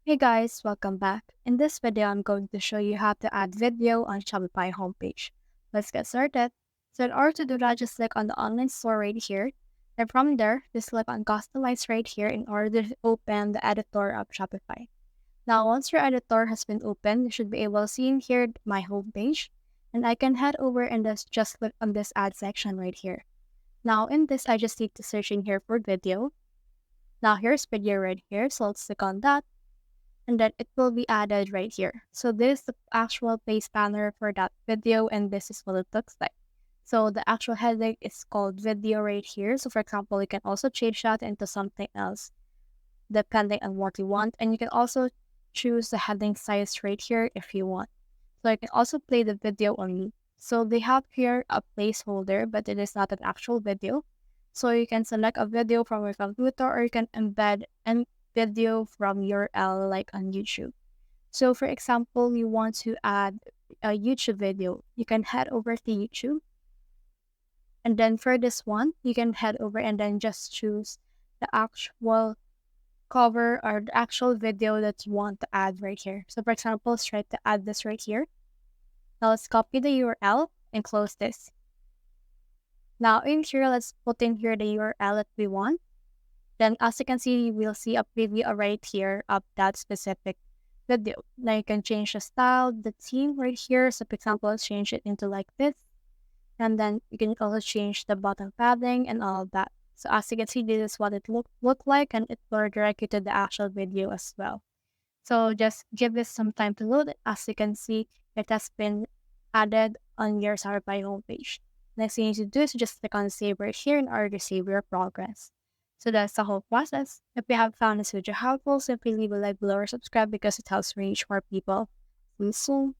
Hey guys, welcome back. In this video, I'm going to show you how to add video on Shopify homepage. Let's get started. So in order to do that, just click on the online store right here. And from there, just click on customize right here in order to open the editor of Shopify. Now, once your editor has been opened, you should be able to see in here my homepage. And I can head over and just click on this add section right here. Now in this, I just need to search in here for video. Now here's video right here, so let's click on that and then it will be added right here. So this is the actual place banner for that video and this is what it looks like. So the actual heading is called video right here. So for example, you can also change that into something else depending on what you want. And you can also choose the heading size right here if you want. So you can also play the video on loop. So they have here a placeholder, but it is not an actual video. So you can select a video from your computer or you can embed and video from URL like on YouTube. So for example, you want to add a YouTube video, you can head over to YouTube. And then for this one, you can head over and then just choose the actual cover or the actual video that you want to add right here. So for example, let's try to add this right here. Now let's copy the URL and close this. Now in here, let's put in here the URL that we want. Then as you can see, we'll see a preview right here of that specific video. Now you can change the style, the theme right here. So for example, let's change it into like this. And then you can also change the button padding and all of that. So as you can see, this is what it look like and it will direct you to the actual video as well. So just give this some time to load. As you can see, it has been added on your Shopify homepage. Next thing you need to do is just click on save right here in order to save your progress. So that's the whole process. If you have found this video helpful, simply leave a like below or subscribe because it helps reach more people. See you soon.